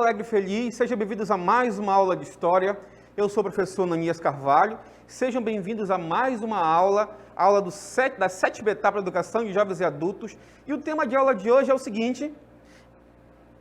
alegre e feliz, sejam bem-vindos a mais uma aula de História. Eu sou o professor Ananias Carvalho, sejam bem-vindos a mais uma aula da 7ª etapa da educação de jovens e adultos. E o tema de aula de hoje é o seguinte: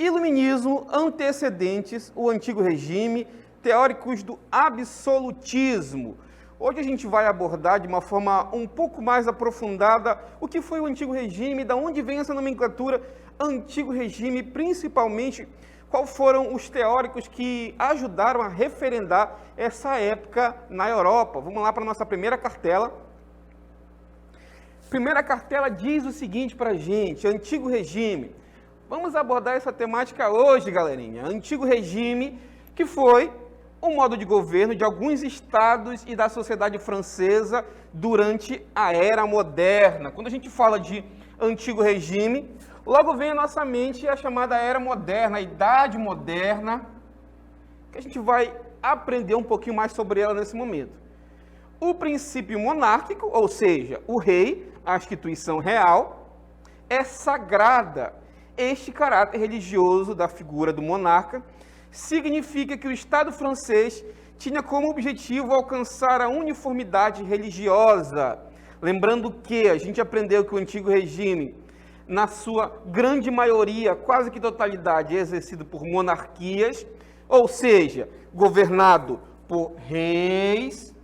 Iluminismo, antecedentes, o antigo regime, teóricos do absolutismo. Hoje a gente vai abordar de uma forma um pouco mais aprofundada o que foi o antigo regime, da onde vem essa nomenclatura antigo regime, principalmente quais foram os teóricos que ajudaram a referendar essa época na Europa. Vamos lá para a nossa primeira cartela. Primeira cartela diz o seguinte para a gente: antigo regime. Vamos abordar essa temática hoje, galerinha. Antigo regime, que foi o modo de governo de alguns estados e da sociedade francesa durante a Era Moderna. Quando a gente fala de antigo regime, logo vem à nossa mente a chamada Era Moderna, a Idade Moderna, que a gente vai aprender um pouquinho mais sobre ela nesse momento. O princípio monárquico, ou seja, o rei, a instituição real, é sagrada. Este caráter religioso da figura do monarca significa que o Estado francês tinha como objetivo alcançar a uniformidade religiosa. Lembrando que a gente aprendeu que o antigo regime, na sua grande maioria, quase que totalidade, é exercido por monarquias, ou seja, governado por reis,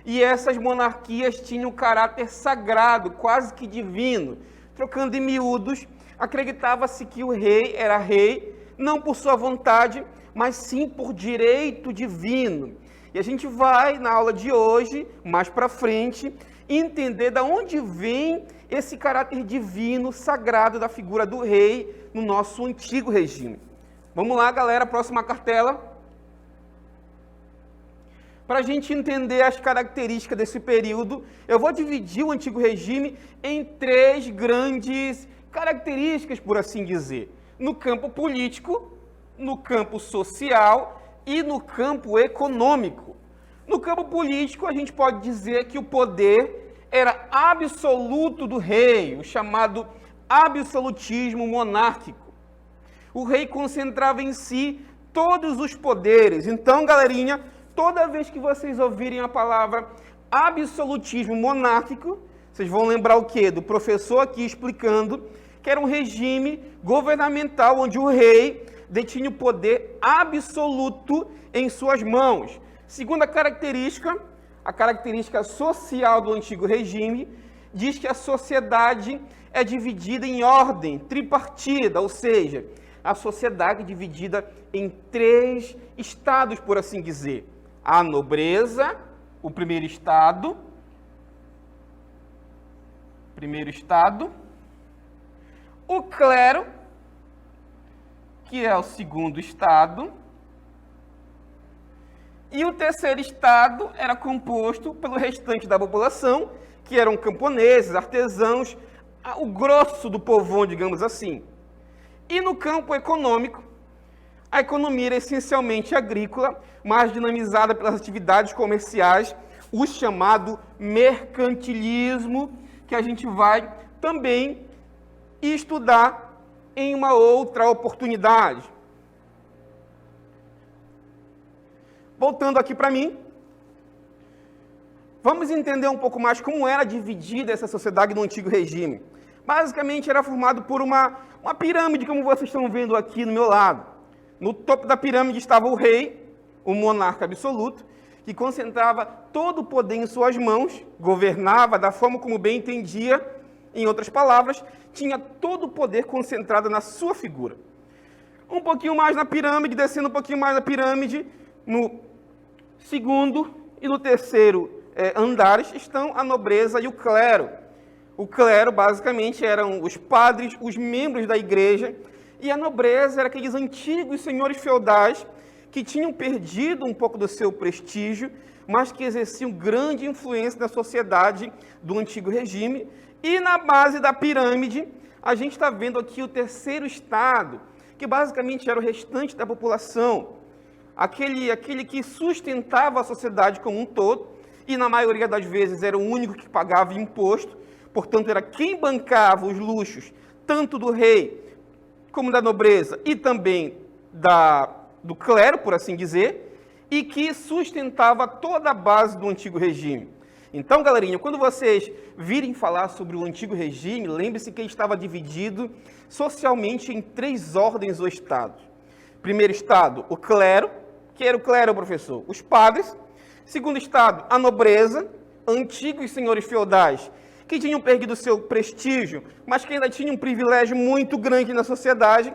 e essas monarquias tinham caráter sagrado, quase que divino. Trocando em miúdos, acreditava-se que o rei era rei, não por sua vontade, mas sim por direito divino. E a gente vai, na aula de hoje, mais para frente, entender de onde vem esse caráter divino, sagrado da figura do rei no nosso antigo regime. Vamos lá, galera, próxima cartela. Para a gente entender as características desse período, eu vou dividir o antigo regime em 3 grandes características, por assim dizer: no campo político, no campo social e no campo econômico. No campo político, a gente pode dizer que o poder era absoluto do rei, o chamado absolutismo monárquico. O rei concentrava em si todos os poderes. Então, galerinha, toda vez que vocês ouvirem a palavra absolutismo monárquico, vocês vão lembrar o quê? Do professor aqui explicando que era um regime governamental onde o rei detinha o poder absoluto em suas mãos. Segunda característica, a característica social do antigo regime, diz que a sociedade é dividida em ordem tripartida, ou seja, a sociedade é dividida em 3 estados, por assim dizer: a nobreza, o primeiro estado, o clero, que é o segundo estado, e o terceiro estado era composto pelo restante da população, que eram camponeses, artesãos, o grosso do povão, digamos assim. E no campo econômico, a economia era essencialmente agrícola, mas dinamizada pelas atividades comerciais, o chamado mercantilismo, que a gente vai também estudar em uma outra oportunidade. Voltando aqui para mim, vamos entender um pouco mais como era dividida essa sociedade no antigo regime. Basicamente era formado por uma pirâmide, como vocês estão vendo aqui no meu lado. No topo da pirâmide estava o rei, o monarca absoluto, que concentrava todo o poder em suas mãos, governava da forma como bem entendia. Em outras palavras, tinha todo o poder concentrado na sua figura. Um pouquinho mais na pirâmide, descendo um pouquinho mais na pirâmide, no segundo e no terceiro andares estão a nobreza e o clero. O clero, basicamente, eram os padres, os membros da igreja, e a nobreza era aqueles antigos senhores feudais que tinham perdido um pouco do seu prestígio, mas que exerciam grande influência na sociedade do antigo regime. E na base da pirâmide, a gente está vendo aqui o terceiro estado, que basicamente era o restante da população, aquele que sustentava a sociedade como um todo, e na maioria das vezes era o único que pagava imposto, portanto era quem bancava os luxos, tanto do rei como da nobreza e também do clero, por assim dizer, e que sustentava toda a base do antigo regime. Então, galerinha, quando vocês virem falar sobre o antigo regime, lembre-se que ele estava dividido socialmente em 3 ordens ou estados. Primeiro estado, o clero. Que era o clero, professor? Os padres. Segundo estado, a nobreza, antigos senhores feudais, que tinham perdido seu prestígio, mas que ainda tinham um privilégio muito grande na sociedade.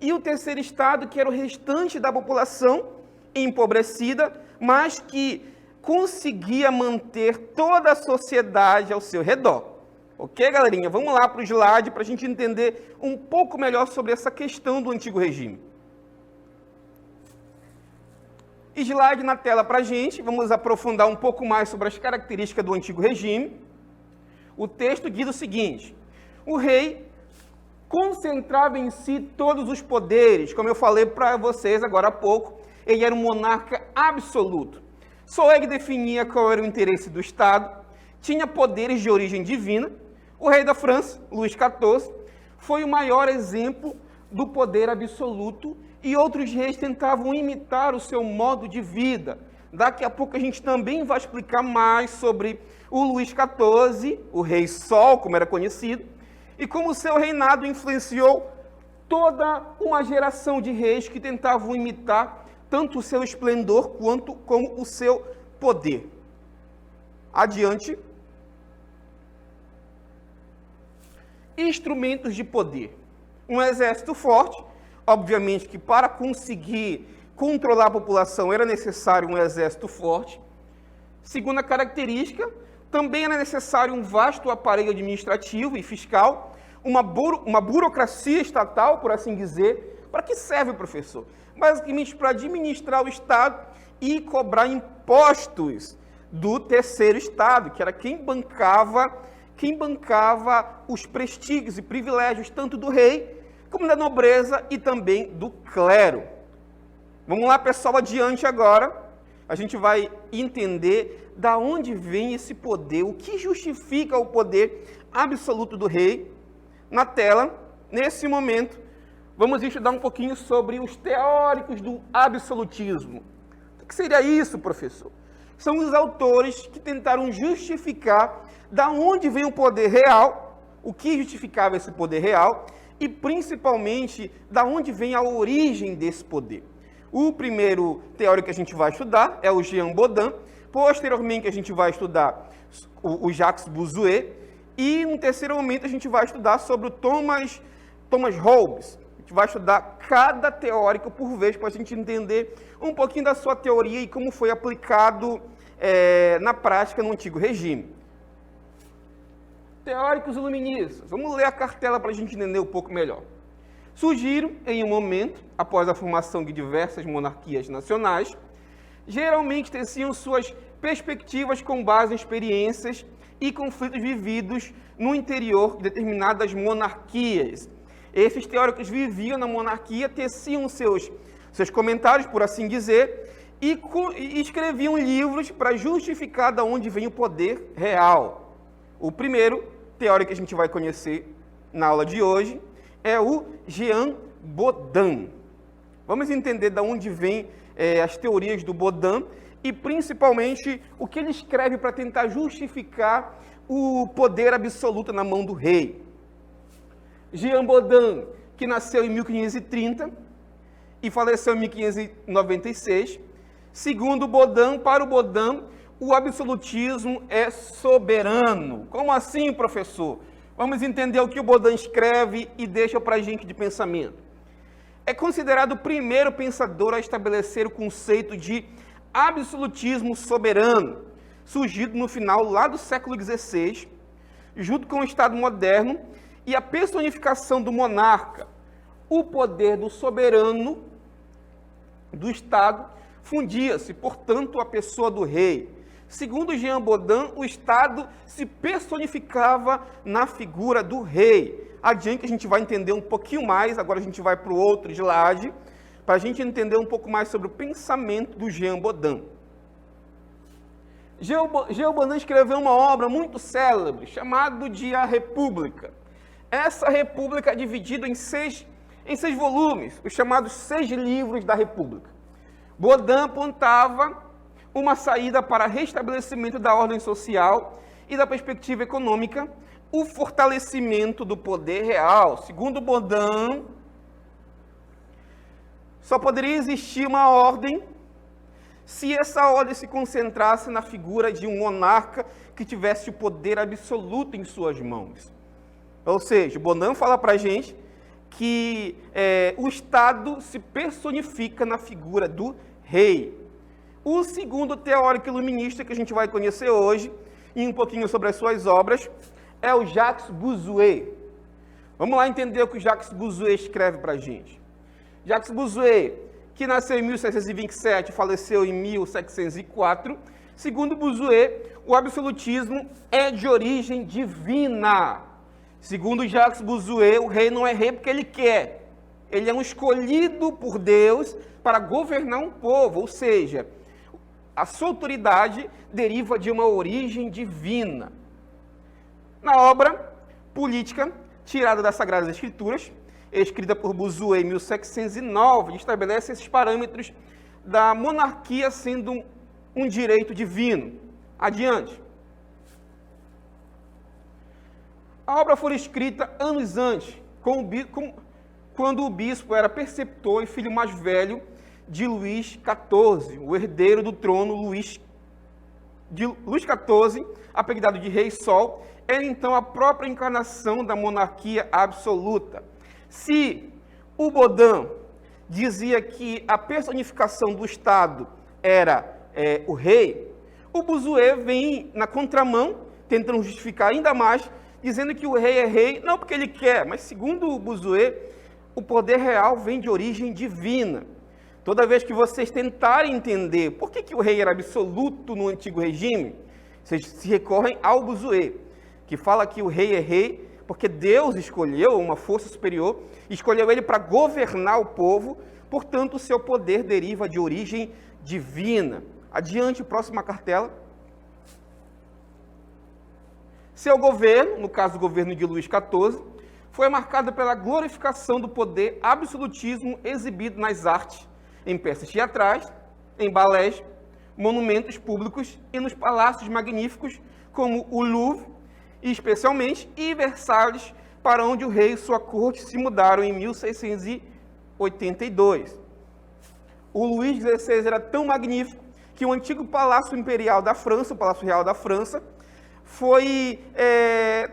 E o terceiro estado, que era o restante da população empobrecida, mas que conseguia manter toda a sociedade ao seu redor. Ok, galerinha? Vamos lá para o slide para a gente entender um pouco melhor sobre essa questão do antigo regime. Slide na tela para a gente, vamos aprofundar um pouco mais sobre as características do antigo regime. O texto diz o seguinte: o rei concentrava em si todos os poderes, como eu falei para vocês agora há pouco, ele era um monarca absoluto. Só ele definia qual era o interesse do Estado, tinha poderes de origem divina. O rei da França, Luís XIV, foi o maior exemplo do poder absoluto e outros reis tentavam imitar o seu modo de vida. Daqui a pouco a gente também vai explicar mais sobre o Luís XIV, o Rei Sol, como era conhecido, e como o seu reinado influenciou toda uma geração de reis que tentavam imitar tanto o seu esplendor quanto como o seu poder. Adiante. Instrumentos de poder. Um exército forte, obviamente que para conseguir controlar a população era necessário um exército forte. Segunda característica, também era necessário um vasto aparelho administrativo e fiscal, uma burocracia estatal, por assim dizer. Para que serve, professor? Basicamente para administrar o Estado e cobrar impostos do terceiro Estado, que era quem bancava os prestígios e privilégios tanto do rei como da nobreza e também do clero. Vamos lá, pessoal, adiante agora. A gente vai entender da onde vem esse poder, o que justifica o poder absoluto do rei. Na tela, nesse momento, vamos estudar um pouquinho sobre os teóricos do absolutismo. O que seria isso, professor? São os autores que tentaram justificar da onde vem o poder real, o que justificava esse poder real, e principalmente da onde vem a origem desse poder. O primeiro teórico que a gente vai estudar é o Jean Bodin, posteriormente a gente vai estudar o Jacques Bossuet, e no terceiro momento a gente vai estudar sobre o Thomas Hobbes. A gente vai estudar cada teórico por vez para a gente entender um pouquinho da sua teoria e como foi aplicado na prática no antigo regime. Teóricos iluministas. Vamos ler a cartela para a gente entender um pouco melhor. Surgiram em um momento, após a formação de diversas monarquias nacionais, geralmente teciam suas perspectivas com base em experiências e conflitos vividos no interior de determinadas monarquias. Esses teóricos viviam na monarquia, teciam seus comentários, por assim dizer, e escreviam livros para justificar de onde vem o poder real. O primeiro teórico que a gente vai conhecer na aula de hoje é o Jean Bodin. Vamos entender de onde vêm as teorias do Bodin e principalmente o que ele escreve para tentar justificar o poder absoluto na mão do rei. Jean Bodin, que nasceu em 1530 e faleceu em 1596, segundo Bodin, para o Bodin, o absolutismo é soberano. Como assim, professor? Vamos entender o que o Bodin escreve e deixa para a gente de pensamento. É considerado o primeiro pensador a estabelecer o conceito de absolutismo soberano, surgido no final lá do século XVI, junto com o Estado moderno e a personificação do monarca. O poder do soberano do Estado fundia-se, portanto, a pessoa do rei. Segundo Jean Bodin, o Estado se personificava na figura do rei. Adiante a gente vai entender um pouquinho mais, agora a gente vai para o outro slide, para a gente entender um pouco mais sobre o pensamento do Jean Bodin. Jean Bodin escreveu uma obra muito célebre, chamada de A República. Essa república é dividida em em 6 volumes, os chamados 6 livros da República. Baudin apontava uma saída para restabelecimento da ordem social e da perspectiva econômica, o fortalecimento do poder real. Segundo Baudin, só poderia existir uma ordem se essa ordem se concentrasse na figura de um monarca que tivesse o poder absoluto em suas mãos. Ou seja, Baudin fala para a gente que o Estado se personifica na figura do rei. O segundo teórico iluminista que a gente vai conhecer hoje, e um pouquinho sobre as suas obras, é o Jacques Bossuet. Vamos lá entender o que o Jacques Bossuet escreve para a gente. Jacques Bossuet, que nasceu em 1727 e faleceu em 1704, segundo Bossuet, o absolutismo é de origem divina. Segundo Jacques Bossuet, o rei não é rei porque ele quer. Ele é um escolhido por Deus para governar um povo, ou seja, a sua autoridade deriva de uma origem divina. Na obra Política, tirada das Sagradas Escrituras, escrita por Bossuet em 1709, estabelece esses parâmetros da monarquia sendo um direito divino. Adiante. A obra foi escrita anos antes, quando o bispo era preceptor e filho mais velho de Luís XIV, o herdeiro do trono Luís XIV, apelidado de Rei Sol, era então a própria encarnação da monarquia absoluta. Se o Baudin dizia que a personificação do Estado era o rei, o Bossuet vem na contramão, tentando justificar ainda mais, dizendo que o rei é rei, não porque ele quer, mas segundo o Bossuet, o poder real vem de origem divina. Toda vez que vocês tentarem entender por que o rei era absoluto no antigo regime, vocês se recorrem ao Bossuet, que fala que o rei é rei porque Deus escolheu uma força superior, escolheu ele para governar o povo, portanto o seu poder deriva de origem divina. Adiante, próxima cartela. Seu governo, no caso o governo de Luís XIV, foi marcado pela glorificação do poder absolutismo exibido nas artes, em peças teatrais, em balés, monumentos públicos e nos palácios magníficos como o Louvre, e especialmente em Versalhes, para onde o rei e sua corte se mudaram em 1682. O Luís XVI era tão magnífico que o antigo Palácio Imperial da França, o Palácio Real da França, foi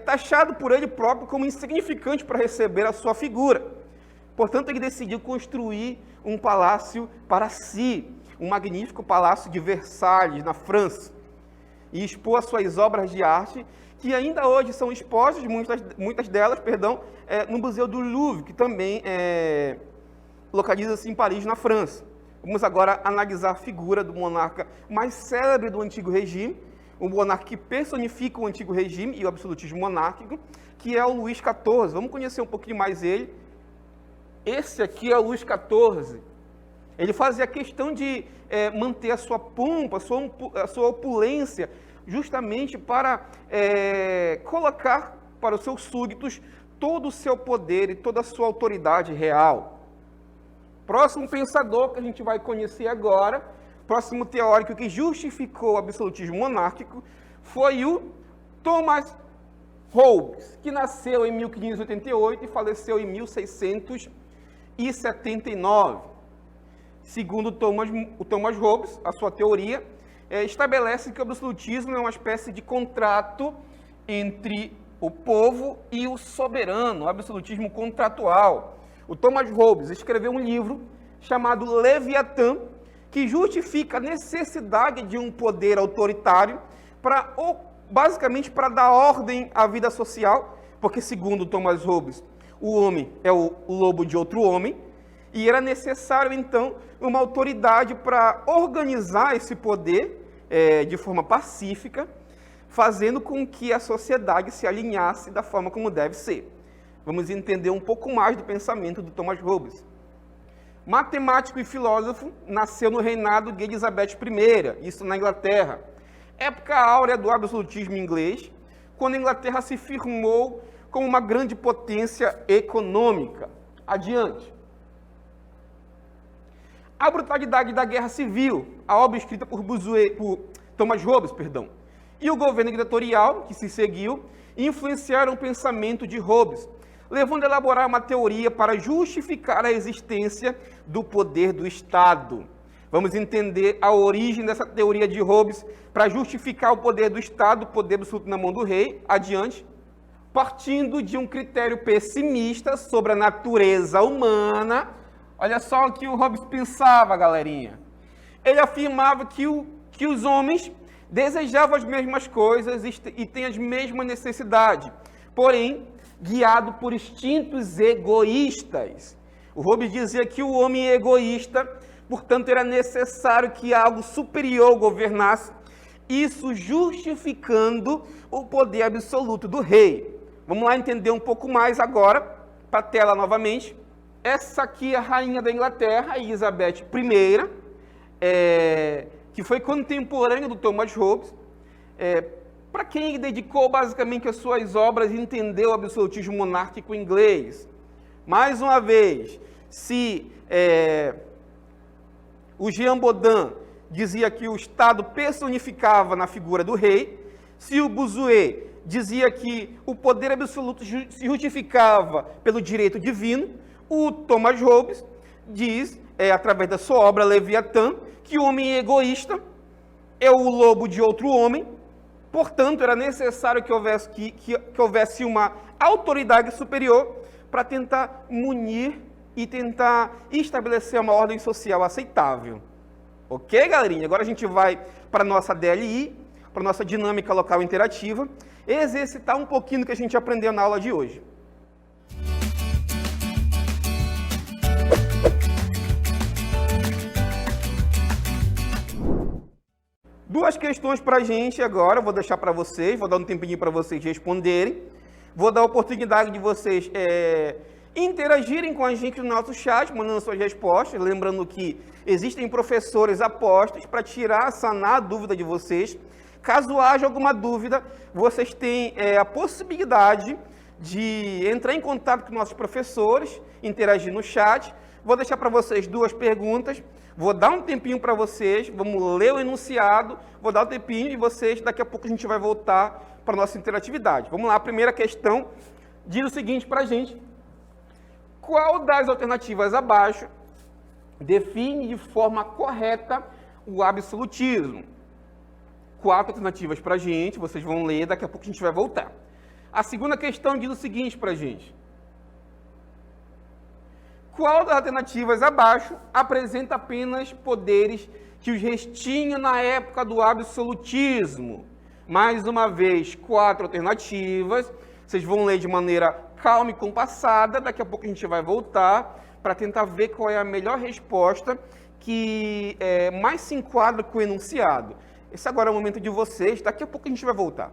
taxado por ele próprio como insignificante para receber a sua figura. Portanto, ele decidiu construir um palácio para si, um magnífico palácio de Versalhes, na França, e expor as suas obras de arte, que ainda hoje são expostas, muitas delas, no Museu do Louvre, que também localiza-se em Paris, na França. Vamos agora analisar a figura do monarca mais célebre do antigo regime, o monarca que personifica o antigo regime e o absolutismo monárquico, que é o Luís XIV. Vamos conhecer um pouquinho mais ele. Esse aqui é o Luís XIV. Ele fazia questão de manter a sua pompa, a sua opulência, justamente para colocar para os seus súditos todo o seu poder e toda a sua autoridade real. Próximo pensador que a gente vai conhecer agora, próximo teórico que justificou o absolutismo monárquico, foi o Thomas Hobbes, que nasceu em 1588 e faleceu em 1679. Segundo o Thomas Hobbes, a sua teoria estabelece que o absolutismo é uma espécie de contrato entre o povo e o soberano, o absolutismo contratual. O Thomas Hobbes escreveu um livro chamado Leviatã, que justifica a necessidade de um poder autoritário basicamente para dar ordem à vida social, porque segundo Thomas Hobbes, o homem é o lobo de outro homem, e era necessário, então, uma autoridade para organizar esse poder de forma pacífica, fazendo com que a sociedade se alinhasse da forma como deve ser. Vamos entender um pouco mais do pensamento do Thomas Hobbes. Matemático e filósofo, nasceu no reinado de Elizabeth I, isso na Inglaterra. Época áurea do absolutismo inglês, quando a Inglaterra se firmou como uma grande potência econômica. Adiante. A brutalidade da Guerra Civil, a obra escrita por Thomas Hobbes, e o governo ditatorial, que se seguiu, influenciaram o pensamento de Hobbes, levando a elaborar uma teoria para justificar a existência do poder do Estado. Vamos entender a origem dessa teoria de Hobbes para justificar o poder do Estado, o poder absoluto na mão do rei. Adiante. Partindo de um critério pessimista sobre a natureza humana. Olha só o que o Hobbes pensava, galerinha. Ele afirmava que os homens desejavam as mesmas coisas e têm as mesmas necessidades, porém, guiado por instintos egoístas. O Hobbes dizia que o homem é egoísta, portanto, era necessário que algo superior governasse, isso justificando o poder absoluto do rei. Vamos lá entender um pouco mais agora, para a tela novamente. Essa aqui é a rainha da Inglaterra, Elizabeth I, que foi contemporânea do Thomas Hobbes. Para quem dedicou basicamente as suas obras e entendeu o absolutismo monárquico inglês. Mais uma vez, se o Jean Bodin dizia que o Estado personificava na figura do rei, se o Bossuet dizia que o poder absoluto se justificava pelo direito divino, o Thomas Hobbes diz, através da sua obra Leviatã, que o homem é egoísta, é o lobo de outro homem, portanto, era necessário que houvesse uma autoridade superior para tentar munir e tentar estabelecer uma ordem social aceitável. Ok, galerinha? Agora a gente vai para a nossa DLI, para a nossa dinâmica local interativa, exercitar um pouquinho do que a gente aprendeu na aula de hoje. Duas questões para a gente agora, eu vou deixar para vocês, vou dar um tempinho para vocês responderem. Vou dar a oportunidade de vocês interagirem com a gente no nosso chat, mandando suas respostas. Lembrando que existem professores apostos para tirar, sanar a dúvida de vocês. Caso haja alguma dúvida, vocês têm a possibilidade de entrar em contato com nossos professores, interagir no chat. Vou deixar para vocês duas perguntas. Vou dar um tempinho para vocês, vamos ler o enunciado, vou dar um tempinho e vocês, daqui a pouco a gente vai voltar para a nossa interatividade. Vamos lá, a primeira questão diz o seguinte para a gente. Qual das alternativas abaixo define de forma correta o absolutismo? 4 alternativas para a gente, vocês vão ler, daqui a pouco a gente vai voltar. A segunda questão diz o seguinte para a gente. Qual das alternativas abaixo apresenta apenas poderes que os reis tinham na época do absolutismo? Mais uma vez, 4 alternativas. Vocês vão ler de maneira calma e compassada. Daqui a pouco a gente vai voltar para tentar ver qual é a melhor resposta que mais se enquadra com o enunciado. Esse agora é o momento de vocês. Daqui a pouco a gente vai voltar.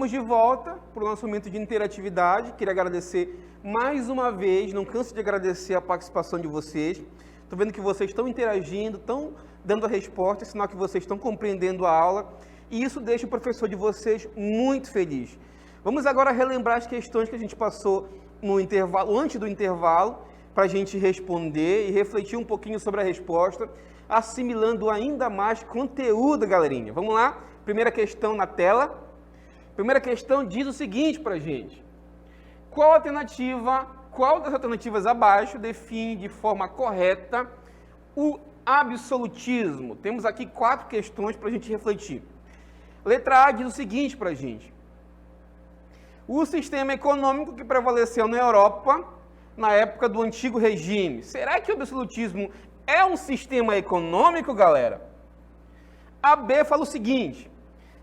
Estamos de volta para o nosso momento de interatividade. Queria agradecer mais uma vez, não canso de agradecer a participação de vocês. Estou vendo que vocês estão interagindo, estão dando a resposta, é sinal que vocês estão compreendendo a aula. E isso deixa o professor de vocês muito feliz. Vamos agora relembrar as questões que a gente passou no intervalo, antes do intervalo, para a gente responder e refletir um pouquinho sobre a resposta, assimilando ainda mais conteúdo, galerinha. Vamos lá? Primeira questão na tela. Primeira questão diz o seguinte para a gente. Qual das alternativas abaixo define de forma correta o absolutismo? Temos aqui 4 questões para a gente refletir. Letra A diz o seguinte para a gente. O sistema econômico que prevaleceu na Europa na época do antigo regime. Será que o absolutismo é um sistema econômico, galera? A B fala o seguinte.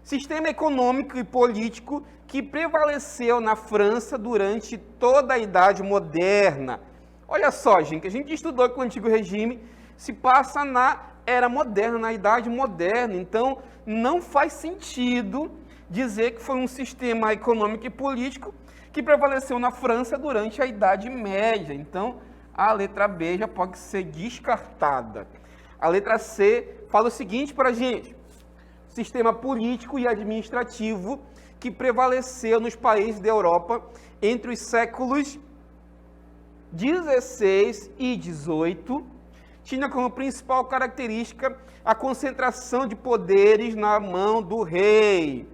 Sistema econômico e político que prevaleceu na França durante toda a Idade Moderna. Olha só, gente, a gente estudou que o antigo regime se passa na Era Moderna, na Idade Moderna. Então, não faz sentido dizer que foi um sistema econômico e político que prevaleceu na França durante a Idade Média. Então, a letra B já pode ser descartada. A letra C fala o seguinte para a gente. Sistema político e administrativo que prevaleceu nos países da Europa entre os séculos 16 e 18, tinha como principal característica a concentração de poderes na mão do rei,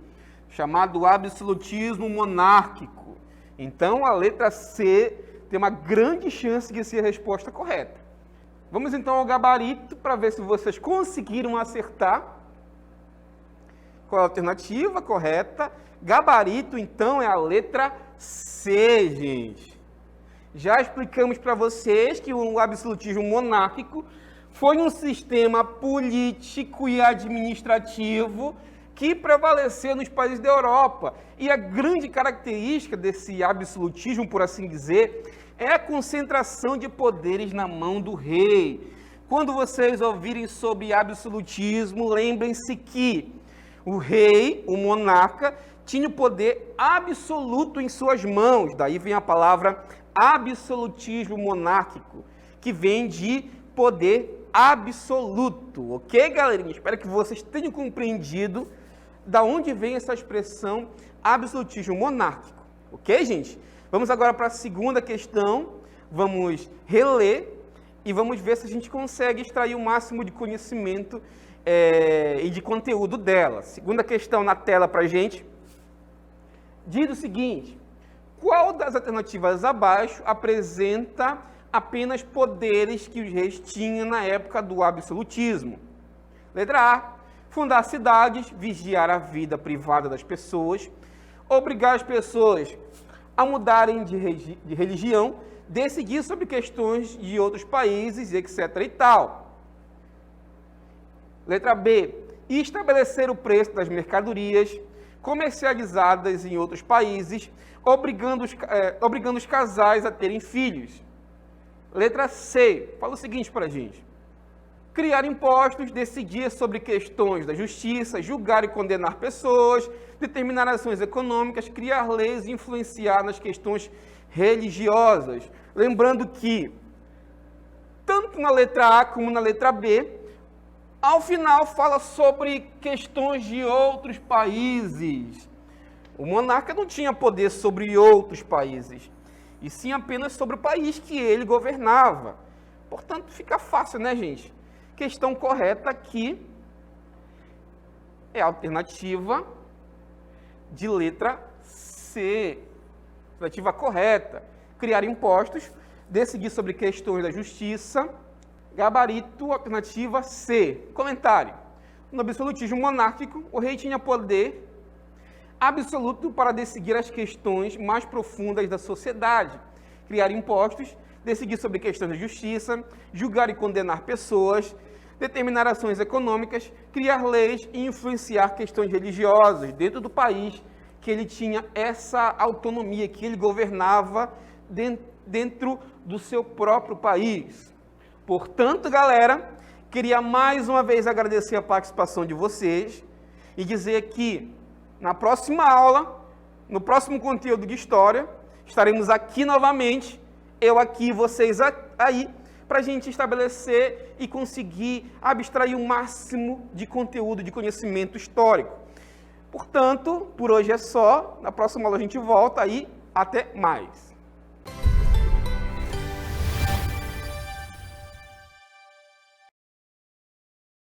chamado absolutismo monárquico. Então, a letra C tem uma grande chance de ser a resposta correta. Vamos então ao gabarito para ver se vocês conseguiram acertar. Qual é a alternativa correta? Gabarito, então, é a letra C, gente. Já explicamos para vocês que o absolutismo monárquico foi um sistema político e administrativo que prevaleceu nos países da Europa. E a grande característica desse absolutismo, por assim dizer, é a concentração de poderes na mão do rei. Quando vocês ouvirem sobre absolutismo, lembrem-se que o rei, o monarca, tinha o poder absoluto em suas mãos. Daí vem a palavra absolutismo monárquico, que vem de poder absoluto. Ok, galerinha? Espero que vocês tenham compreendido da onde vem essa expressão absolutismo monárquico. Ok, gente? Vamos agora para a segunda questão. Vamos reler e vamos ver se a gente consegue extrair o máximo de conhecimento e de conteúdo dela. Segunda questão na tela para a gente. Diz o seguinte. Qual das alternativas abaixo apresenta apenas poderes que os reis tinham na época do absolutismo? Letra A. Fundar cidades, vigiar a vida privada das pessoas, obrigar as pessoas a mudarem de religião, decidir sobre questões de outros países, etc. e tal. Letra B. Estabelecer o preço das mercadorias comercializadas em outros países, obrigando os casais a terem filhos. Letra C. Fala o seguinte para a gente. Criar impostos, decidir sobre questões da justiça, julgar e condenar pessoas, determinar ações econômicas, criar leis e influenciar nas questões religiosas. Lembrando que, tanto na letra A como na letra B, ao final fala sobre questões de outros países. O monarca não tinha poder sobre outros países, e sim apenas sobre o país que ele governava. Portanto, fica fácil, né, gente? Questão correta aqui é a alternativa de letra C. Alternativa correta. Criar impostos, decidir sobre questões da justiça. Gabarito, alternativa C. Comentário. No absolutismo monárquico, o rei tinha poder absoluto para decidir as questões mais profundas da sociedade, criar impostos, decidir sobre questões de justiça, julgar e condenar pessoas, determinar ações econômicas, criar leis e influenciar questões religiosas dentro do país que ele tinha essa autonomia, que ele governava dentro do seu próprio país. Portanto, galera, queria mais uma vez agradecer a participação de vocês e dizer que na próxima aula No próximo conteúdo de História, estaremos aqui novamente, eu aqui, vocês aí, para a gente estabelecer e conseguir abstrair o máximo de conteúdo, de conhecimento histórico. Portanto, por hoje é só. Na próxima aula a gente volta aí. Até mais.